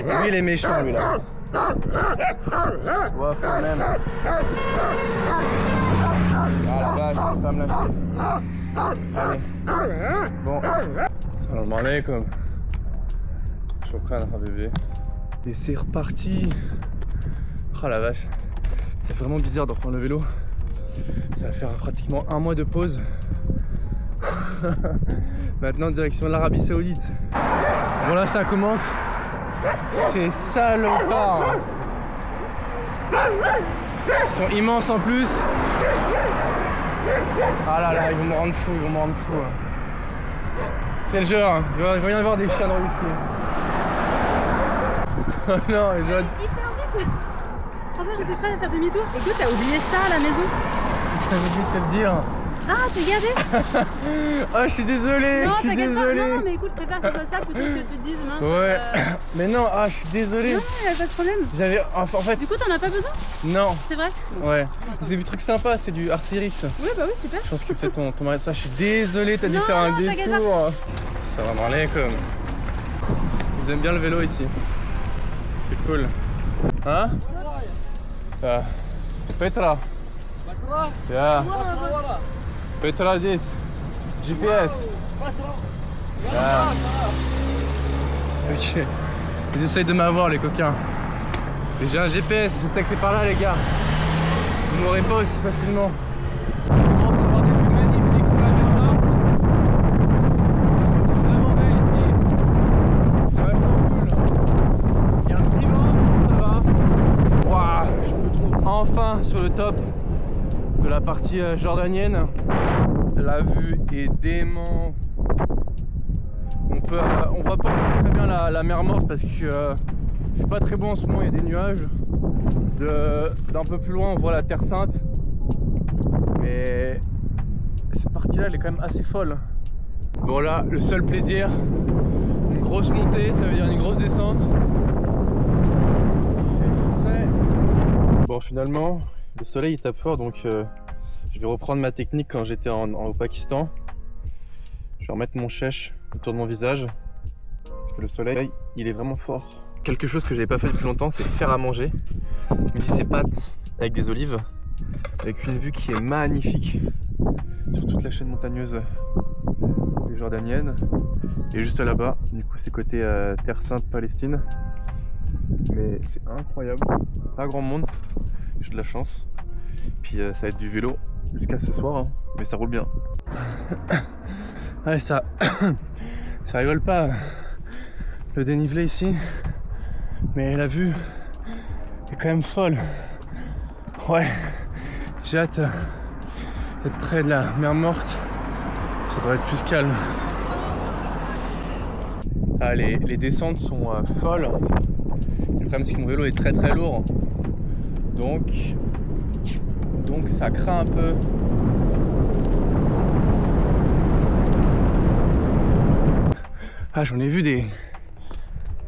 Lui il est méchant lui là. Ouais quand même. Ah la vache, je peux pas me lâcher. Allez. Bon. Salam alaikum. Shukran habibi. Et c'est reparti. Oh la vache. C'est vraiment bizarre de reprendre le vélo. Ça va faire pratiquement un mois de pause. Maintenant direction l'Arabie Saoudite. Bon là ça commence. C'est salopard. Ils sont immenses en plus. Ah là là, ils vont me rendre fou, C'est le jeu, hein. Il va y avoir des chiens dans le ici. Oh non, je vois... Hyper vite. Franchement, j'étais prête à faire demi-tour. Écoute, t'as oublié ça à la maison. J'avais oublié de te le dire. Ah, tu gardé. Oh, je suis désolé, Non, je suis désolé. Non, mais écoute, prépare que ça soit ça plutôt que tu te dises mince. Ouais, mais non, ah, je suis désolé. Non, y a pas de problème. J'avais, en fait... Du coup, t'en as pas besoin? Non. C'est vrai? Ouais. C'est du truc sympa, c'est du Arc'teryx. Oui, bah oui, super. Je pense que peut-être ton mari... Ça, je suis désolé, t'as dû faire un détour. Ça va m'aller comme... Ils aiment bien le vélo ici. C'est cool. Hein? Petra. Petra? Yeah. Petra. Petra 10. GPS. Yeah. Ok. Ils essayent de m'avoir les coquins. Mais j'ai un GPS, je sais que c'est par là les gars. Vous m'aurez pas aussi facilement. Je commence à avoir des vues magnifiques sur la mer Morte. Les sont vraiment belles ici. C'est vachement cool. Il y a un petit vent, ça va. Waouh, je me trouve enfin sur le top de la partie jordanienne. La vue est dément. On voit pas très bien la mer Morte parce que je suis pas très bon en ce moment, il y a des nuages. D'un peu plus loin on voit la Terre Sainte. Mais cette partie là elle est quand même assez folle. Bon là le seul plaisir, une grosse montée, ça veut dire une grosse descente. Il fait frais. Bon finalement le soleil il tape fort donc je vais reprendre ma technique quand j'étais au Pakistan. Je vais remettre mon chèche autour de mon visage parce que le soleil il est vraiment fort. Quelque chose que j'avais pas fait depuis longtemps, c'est faire à manger. Je me dis ces pâtes avec des olives, avec une vue qui est magnifique sur toute la chaîne montagneuse des Jordaniennes. Et juste là-bas, du coup c'est côté Terre Sainte Palestine. Mais c'est incroyable, pas grand monde, j'ai de la chance. Puis ça va être du vélo jusqu'à ce soir, hein. Mais ça roule bien. Ouais ça rigole pas le dénivelé ici. Mais la vue est quand même folle. Ouais, j'ai hâte d'être près de la mer Morte. Ça devrait être plus calme. Ah, les descentes sont folles. Le problème c'est que mon vélo est très lourd. Donc ça craint un peu. Ah, j'en ai vu des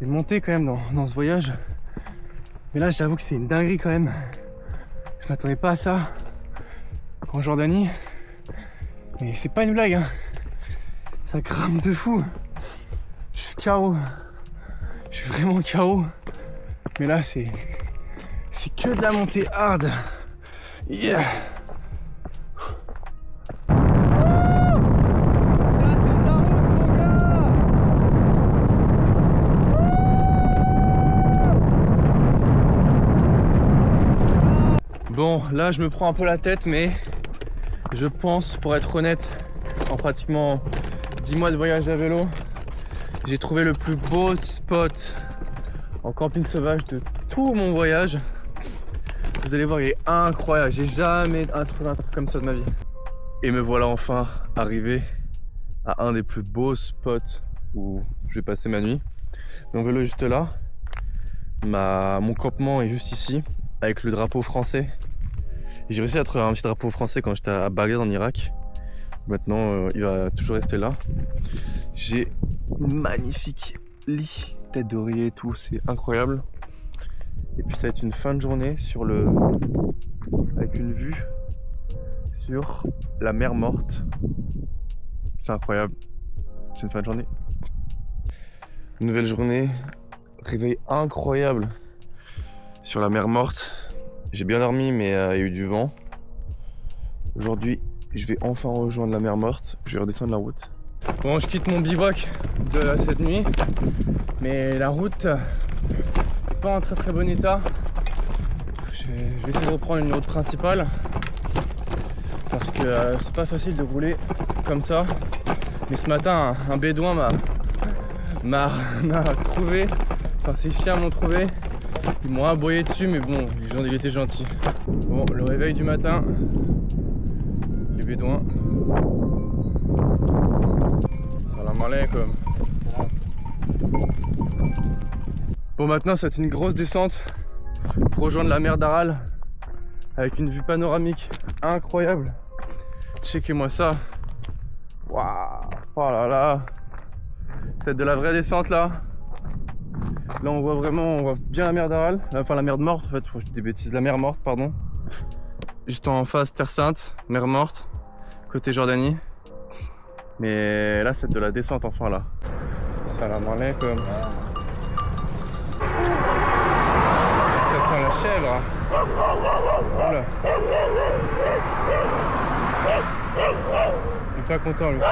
montées quand même dans ce voyage. Mais là j'avoue que c'est une dinguerie quand même. Je m'attendais pas à ça en Jordanie. Mais c'est pas une blague hein. Ça crame de fou. Je suis KO. Je suis vraiment KO. Mais là c'est que de la montée hard. Yeah. Bon, là je me prends un peu la tête, mais je pense, pour être honnête, en pratiquement 10 mois de voyage à vélo, j'ai trouvé le plus beau spot en camping sauvage de tout mon voyage. Vous allez voir, il est incroyable, j'ai jamais trouvé un truc comme ça de ma vie. Et me voilà enfin arrivé à un des plus beaux spots où je vais passer ma nuit. Mon vélo est juste là, mon campement est juste ici, avec le drapeau français. J'ai réussi à trouver un petit drapeau français quand j'étais à Bagdad en Irak. Maintenant, il va toujours rester là. J'ai une magnifique lit, tête d'oreiller et tout, c'est incroyable. Et puis ça va être une fin de journée avec une vue sur la mer Morte. C'est incroyable. C'est une fin de journée. Nouvelle journée, Réveil incroyable sur la mer Morte. J'ai bien dormi mais il y a eu du vent. Aujourd'hui, je vais enfin rejoindre la mer Morte. Je vais redescendre la route. Bon, je quitte mon bivouac de cette nuit, mais la route n'est pas en très bon état. Je vais essayer de reprendre une route principale parce que c'est pas facile de rouler comme ça. Mais ce matin, un bédouin m'a trouvé. Enfin, ses chiens m'ont trouvé. Ils m'ont aboyé dessus, mais bon, il était gentil. Bon, le réveil du matin. Les bédouins. Salam alaikum. Bon, maintenant, c'est une grosse descente pour rejoindre la mer d'Aral avec une vue panoramique incroyable. Checkez-moi ça. Waouh! Oh là là! C'est de la vraie descente là. Là on voit bien la mer d'Aral, enfin la mer de Morte en fait, je dis des bêtises, la mer Morte pardon. Juste en face Terre Sainte, mer Morte, côté Jordanie. Mais là c'est de la descente enfin là. Salam alaikum. Ça sent la chèvre. Oula. Il est pas content lui. Le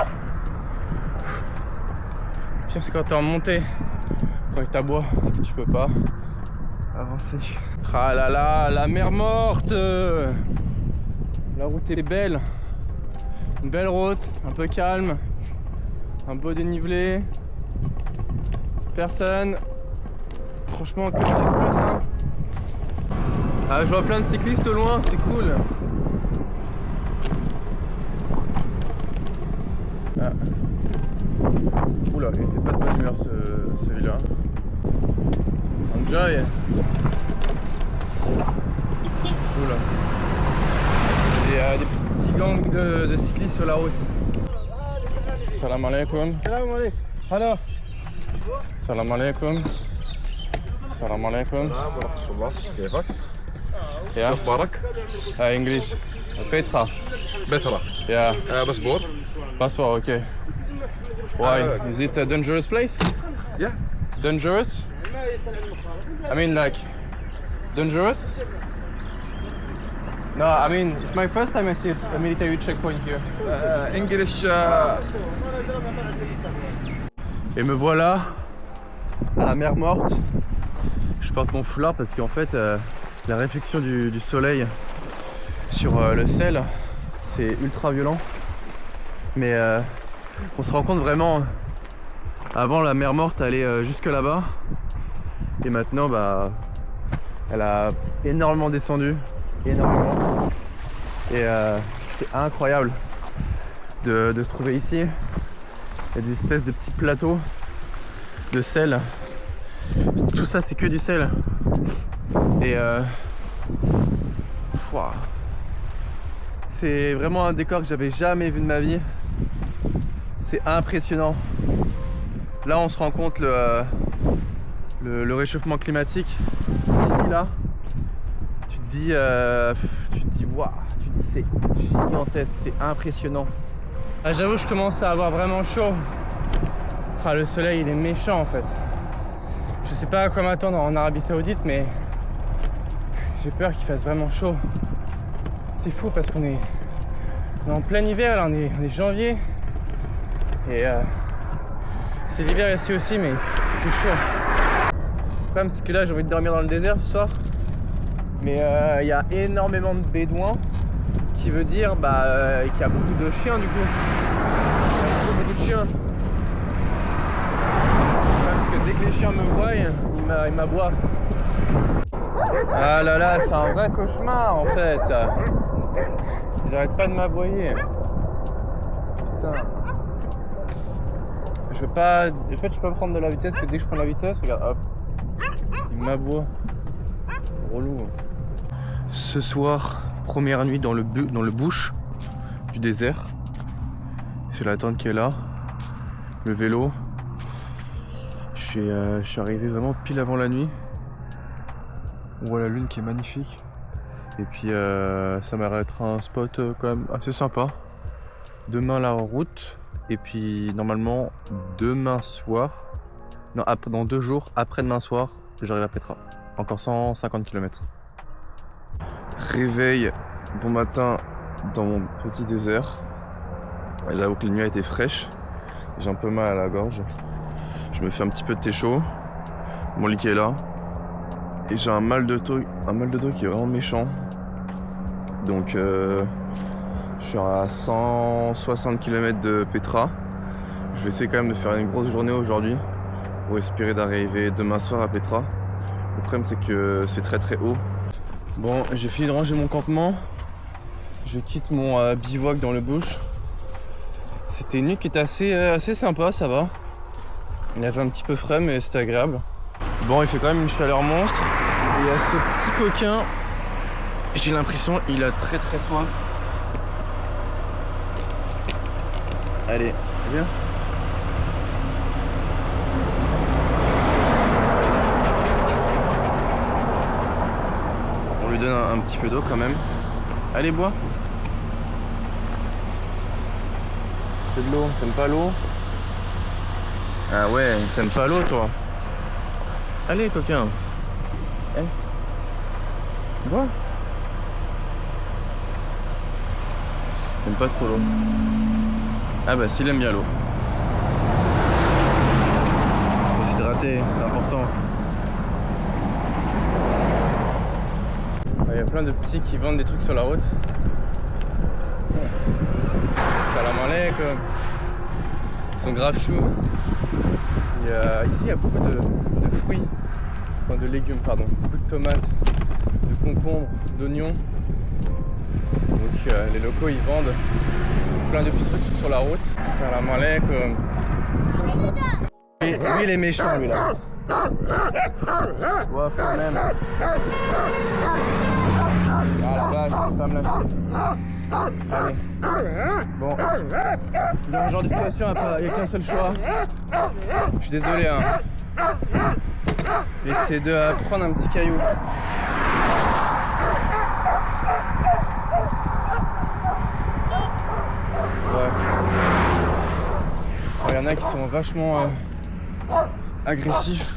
pire c'est quand t'es en montée, quand il t'aboie, parce que tu peux pas avancer. Ah là là, la mer Morte. La route est belle. Une belle route, un peu calme, un beau dénivelé. Personne. Franchement, que de plus hein. Ah, je vois plein de cyclistes au loin, c'est cool. Ah. Oula, il était pas de bonne humeur celui-là. Enjoy. Oula. Il y a des petits gangs de cyclistes sur la route. Salam alaikum. Salam alaikum. Hello. Salam alaikum. Salam alaikum. ورحمة الله كيفك؟ Yeah. أخبارك؟ English. Petra. بترا. Yeah. باسبور؟ Passport, okay. Why? Is it a dangerous place? Yeah. Dangerous? I mean like dangerous? No, I mean it's my first time I see a military checkpoint here. English. Et me voilà à la mer Morte. Je porte mon foulard parce qu'en fait la réflexion du soleil sur le sel c'est ultra violent. Mais on se rend compte vraiment, avant la mer Morte allait jusque là-bas. Et maintenant bah elle a énormément descendu. Énormément. Et c'est incroyable de se trouver ici. Il y a des espèces de petits plateaux de sel. Tout ça c'est que du sel. Et c'est vraiment un décor que j'avais jamais vu de ma vie. C'est impressionnant. Là on se rend compte le réchauffement climatique d'ici là. Tu te dis waouh, tu te dis c'est gigantesque, c'est impressionnant. Ah, j'avoue je commence à avoir vraiment chaud. Ah, le soleil il est méchant en fait. Je sais pas à quoi m'attendre en Arabie Saoudite mais j'ai peur qu'il fasse vraiment chaud. C'est fou parce qu'on est en plein hiver là, on est janvier. Et c'est l'hiver ici aussi mais il fait chaud. Le problème c'est que là j'ai envie de dormir dans le désert ce soir. Mais il y a énormément de bédouins qui veut dire qu'il y a beaucoup de chiens du coup. Il y a beaucoup de chiens. Parce que dès que les chiens me voient, ils m'aboient. Ah là là, c'est un vrai cauchemar en fait. Ils arrêtent pas de m'aboyer. Putain. Je veux pas. En fait, je peux pas prendre de la vitesse, que dès que je prends la vitesse, regarde, hop. Il m'aboie. Relou. Ce soir, première nuit dans le bush du désert. J'ai la tente qui est là. Le vélo. Je suis arrivé vraiment pile avant la nuit. On voit la lune qui est magnifique. Et puis ça m'arrêtera un spot quand même assez sympa. Demain la route. Et puis normalement demain soir, Non, dans 2 jours, après-demain soir, j'arrive à Petra. Encore 150 km. Réveil, bon matin, dans mon petit désert. J'avoue que la nuit a été fraîche. J'ai un peu mal à la gorge. Je me fais un petit peu de thé chaud. Mon lit qui est là. Et j'ai un mal de dos qui est vraiment méchant. Donc je suis à 160 km de Petra. Je vais essayer quand même de faire une grosse journée aujourd'hui pour espérer d'arriver demain soir à Petra. Le problème c'est que c'est très très haut. Bon, j'ai fini de ranger mon campement. Je quitte mon bivouac dans le bush. C'était une nuit qui était assez sympa, ça va. Il avait un petit peu frais mais c'était agréable. Bon, il fait quand même une chaleur monstre. Et il y a ce petit coquin, j'ai l'impression il a très très soif. Allez, viens. On lui donne un petit peu d'eau quand même. Allez, bois. C'est de l'eau, t'aimes pas l'eau? Ah ouais, t'aimes pas l'eau toi? Allez coquin. Hey. Bois. T'aimes pas trop l'eau. Ah bah s'il aime bien l'eau. Faut s'hydrater, c'est important. Il y a plein de petits qui vendent des trucs sur la route. Salam alaikum. Ils sont grave chauds. Ici il y a beaucoup de fruits, enfin de légumes pardon, beaucoup de tomates, de concombres, d'oignons. Donc les locaux ils vendent plein de petits trucs sur la route. Salam alaikum. Et lui il est méchant lui là. Ouais quand même. Ah la vache, je peux pas me lâcher. Allez. Bon. Dans ce genre de situation, il n'y a qu'un seul choix. Je suis désolé hein. Et c'est de prendre un petit caillou. Ouais. Il y en a qui sont vachement agressifs.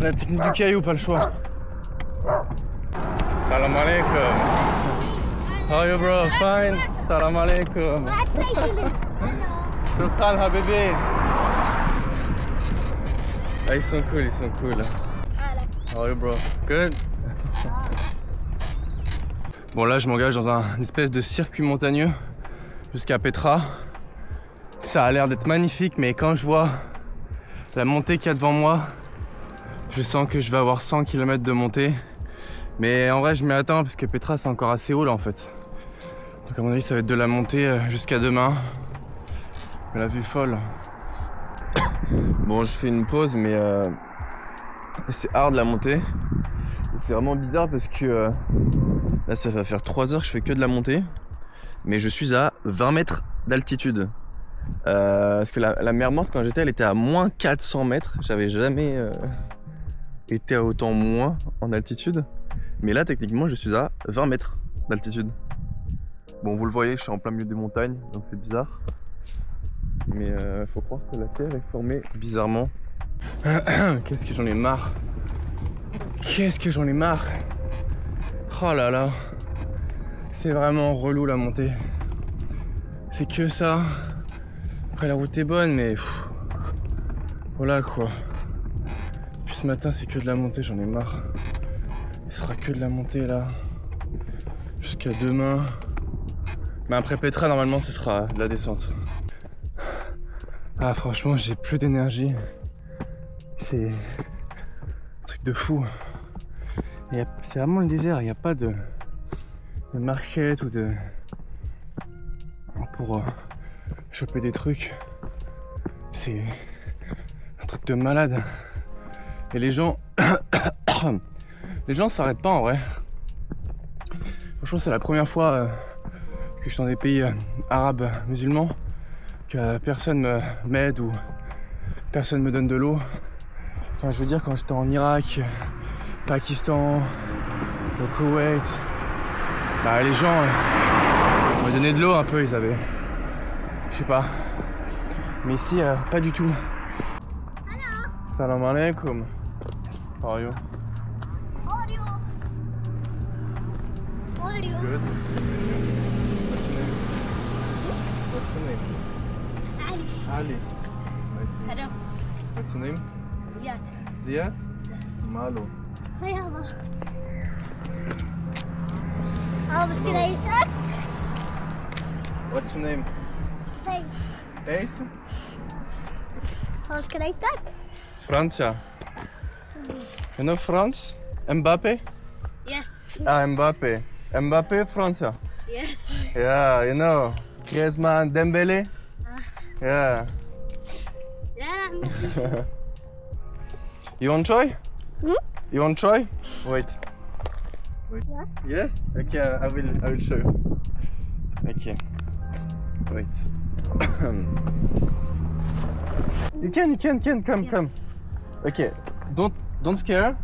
La technique du caillou, pas le choix. Salam alaikum. How are you bro? Fine? Salam alaikum. Shukran habibi. Ah, ils sont cool, ils sont cool. How are you bro? Good? Bon là je m'engage dans une espèce de circuit montagneux jusqu'à Petra. Ça a l'air d'être magnifique mais quand je vois la montée qu'il y a devant moi, je sens que je vais avoir 100 km de montée. Mais en vrai je m'y attends parce que Petra c'est encore assez haut là en fait. Donc à mon avis ça va être de la montée jusqu'à demain. Mais la vue est folle. Bon je fais une pause mais c'est hard la montée. C'est vraiment bizarre parce que là ça va faire 3 heures que je fais que de la montée. Mais je suis à 20 mètres d'altitude. Parce que la mer Morte quand j'étais elle était à moins 400 mètres. J'avais jamais été à autant moins en altitude. Mais là techniquement je suis à 20 mètres d'altitude. Bon vous le voyez je suis en plein milieu des montagnes donc c'est bizarre. Mais faut croire que la terre est formée bizarrement. Qu'est-ce que j'en ai marre. Qu'est-ce que j'en ai marre. Oh là là. C'est vraiment relou la montée. C'est que ça. Après la route est bonne mais voilà quoi. Puis ce matin c'est que de la montée, j'en ai marre. Il sera que de la montée là. Jusqu'à demain. Mais après Petra normalement ce sera de la descente. Ah franchement j'ai plus d'énergie. C'est un truc de fou. C'est vraiment le désert, il n'y a pas de market ou de... pour choper des trucs. C'est un truc de malade. Et les gens... les gens s'arrêtent pas en vrai. Franchement c'est la première fois que je suis dans des pays arabes musulmans que personne m'aide ou personne me donne de l'eau. Enfin je veux dire quand j'étais en Irak, Pakistan, au Koweït, bah les gens me donnaient de l'eau un peu, ils avaient, je sais pas. Mais ici pas du tout. Salam alaikum. How are you? Oreo. Oreo. Good. What's your name? Ali. Ali. Nice to meet Hello. you. What's your name? Ziyad. Ziad? Yes. Malo. Merhaba. مشكلتك؟ What's your name? Thanks. Ace? مشكلتك؟ Francia. You know France? Mbappé? Yes. Ah, Mbappé. Mbappé, Francia. Yes. Yeah, you know. Griezmann, Dembélé? Yeah. Yeah. You want to try? You want to try? Wait. Wait. Yeah. Yes? Okay, I will show you. Okay. Wait. you can, come. Okay. Don't scare.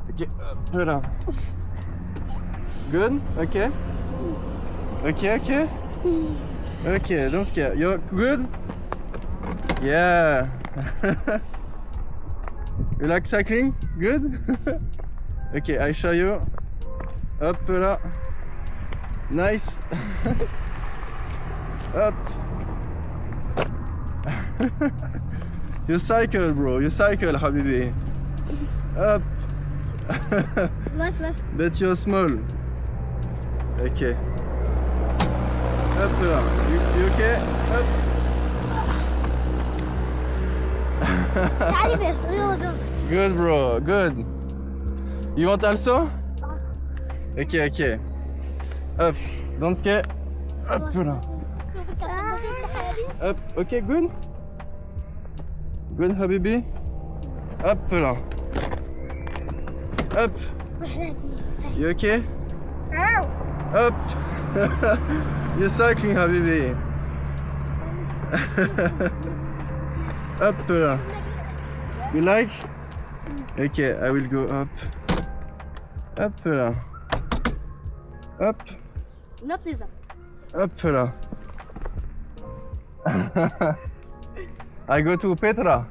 Okay. Put on. Good? Okay. Okay. Okay, don't scare. You're good? Yeah. You like cycling? Good? Okay, I show you. Hop là. Nice. Hop. You cycle, bro. You cycle, Habibi. Hop. What? But you're small. Okay. Hop là. You okay? Hop. تعالي بس يلا. Good, bro. Good. You want also? Okay. Hop. Don't scare. Hop là. Hop. Okay, good. Good, Habibi. Hop là. Hop. You okay? Hop. You're cycling, Habibi. Hop là. You like? Okay, I will go up. Hop là. Hop. No pizza. Hop là. I go to Petra.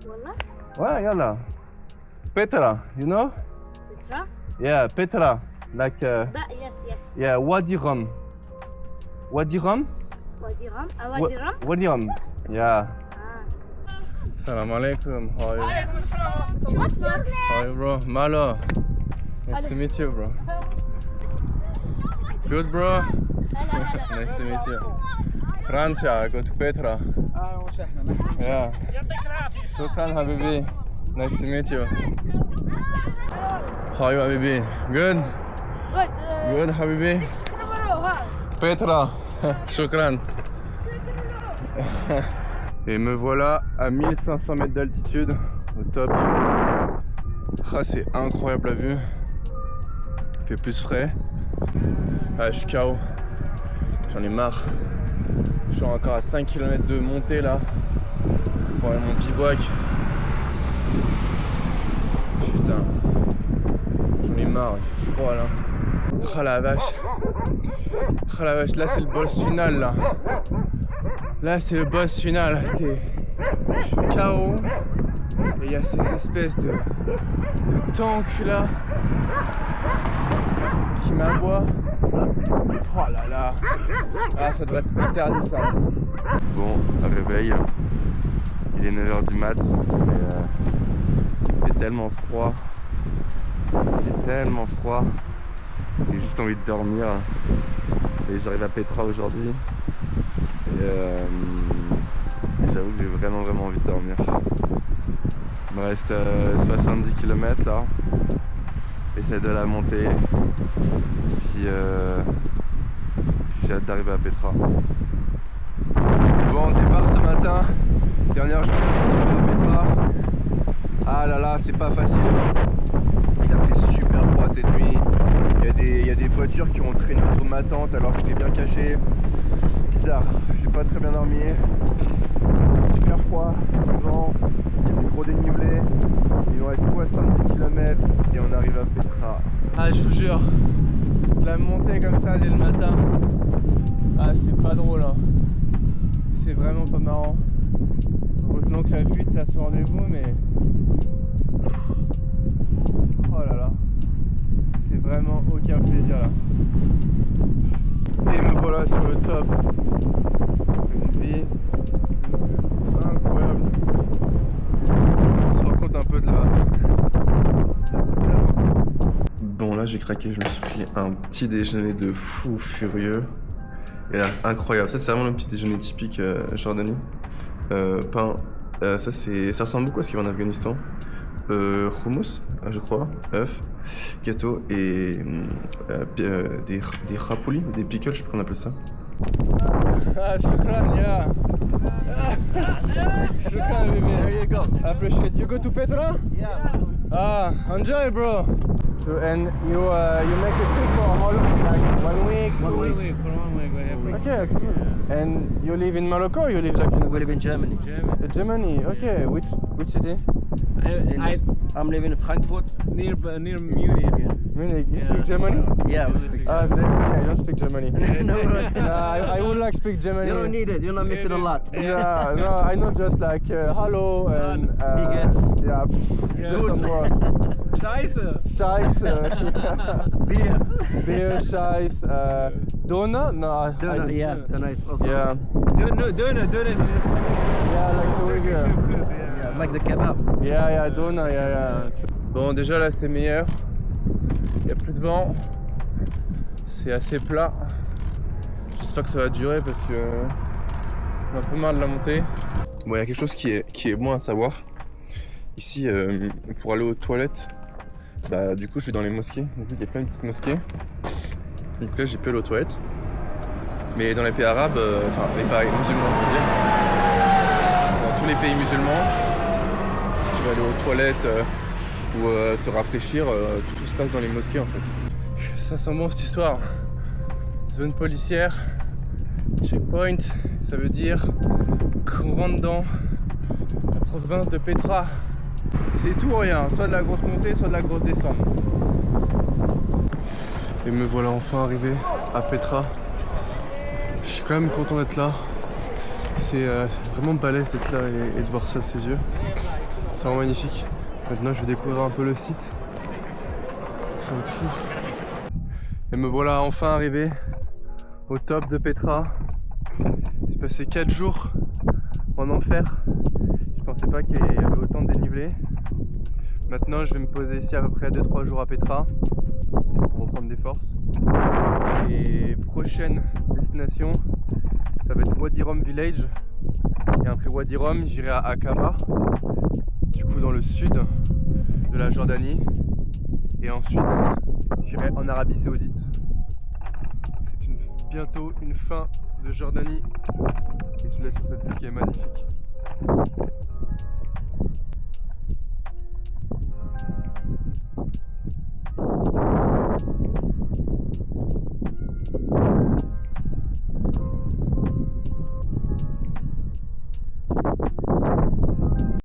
والله. Ouais, yalla. Petra, you know? Pizza? Yeah, Petra. Like, Yes. yeah, Wadi Rum. Wadi Rum? Wadi Rum. Wadi Rum. Wadi Rum. Yeah. Salam alaikum. How are you? What's your name? How are you, bro? Malo. Nice to meet you, bro. Good, bro. Nice to meet you. Francia, I go to Petra. Yeah. Shukran, Habibi. Nice to meet you. How are you, Habibi? Good? Good. Good, Habibi? Petra. Shukran. Et me voilà à 1500 mètres d'altitude, au top. Ah, c'est incroyable la vue. Il fait plus frais. Ah, je suis KO. J'en ai marre. Je suis encore à 5 km de montée là. Pour aller à mon bivouac. Putain. J'en ai marre, il fait froid là. Oh la vache. Oh la vache, là c'est le boss final là. Là c'est le boss final. Je suis KO. Et il y a ces espèces de tanks là qui m'aboient. Oh là là. Ah, ça doit être interdit ça. Bon, réveil. Il est 9h du mat. Il fait tellement froid. J'ai juste envie de dormir. Et j'arrive à Petra aujourd'hui. Et j'avoue que j'ai vraiment envie de dormir. Il me reste 70 km là. J'essaie de la monter. Puis j'ai hâte d'arriver à Petra. Bon, départ ce matin. Dernière journée à Petra. Ah là là, c'est pas facile. Il a fait super froid cette nuit. Il y a des voitures qui ont traîné autour de ma tente alors que j'étais bien caché. Bizarre, j'ai pas très bien dormi. Super froid, vent, des gros dénivelés. Il nous reste 70 km et on arrive à Petra. Ah, je vous jure, de la montée comme ça dès le matin. Ah, c'est pas drôle, hein. C'est vraiment pas marrant. Heureusement Maintenant que la vue est à son rendez-vous, mais... Oh là là. C'est vraiment aucun plaisir là. Et me voilà sur le top. Une vue incroyable. On se rend compte un peu de la... Bon là j'ai craqué, je me suis pris un petit déjeuner de fou furieux. Et là, incroyable, ça c'est vraiment le petit déjeuner typique Jordanie. Pain, ça ressemble beaucoup à ce qu'il y a en Afghanistan. Hummus, je crois, œufs, gâteau et des rapoulis, des pickles, je sais pas comment on appelle ça. Ah, shukran, yeah. Shukran, baby. There you go. I appreciate. You go to Petra? Yeah. Ah, enjoy, bro. So, and you make a trip for how long? Like 1 week? 1 week, for 1 week we have. Okay, that's cool. And you live in Morocco or you live like in... We live in Germany. Germany, okay. Which city? I'm living in Frankfurt, near Munich. Munich. You speak Germany? Yeah, we speak Ah, yeah, you don't speak Germany. No, I would like speak Germany. you don't need it. You're not missing a lot. Yeah, no, I know just like hello and Biget. yeah, just some word. Scheiße. Scheiße. Beer. Beer, Scheiß, Döner? No, Döner, yeah, Döner is also. Yeah, Döner is yeah, like so we yeah, like the kebab. Yeah, Döner, yeah. Bon, déjà là c'est meilleur. Il n'y a plus de vent. C'est assez plat. J'espère que ça va durer parce que on a un peu marre de la montée. Bon, il y a quelque chose qui est bon à savoir. Ici, pour aller aux toilettes, bah du coup je vais dans les mosquées. Donc il y a plein de petites mosquées. Donc là j'ai pu aller aux toilettes. Mais dans les pays arabes, enfin les pays musulmans je veux dire, dans tous les pays musulmans, si tu vas aller aux toilettes ou te rafraîchir, tout se passe dans les mosquées en fait. Ça sent bon cette histoire. Zone policière, checkpoint, ça veut dire qu'on rentre dans la province de Petra. C'est tout ou rien, soit de la grosse montée, soit de la grosse descente. Et me voilà enfin arrivé à Petra. Je suis quand même content d'être là. C'est vraiment balèze d'être là et de voir ça de ses yeux. C'est vraiment magnifique. Maintenant je vais découvrir un peu le site. Ça va être fou. Et me voilà enfin arrivé au top de Petra. J'ai passé 4 jours en enfer. Je pensais pas qu'il y avait autant de dénivelé. Maintenant je vais me poser ici à peu près 2-3 jours à Petra pour reprendre des forces. Et prochaine destination, ça va être Wadi Rum Village. Et après Wadi Rum, j'irai à Aqaba, du coup dans le sud de la Jordanie. Et ensuite, j'irai en Arabie Saoudite. C'est bientôt une fin de Jordanie. Et je laisse sur cette vue qui est magnifique.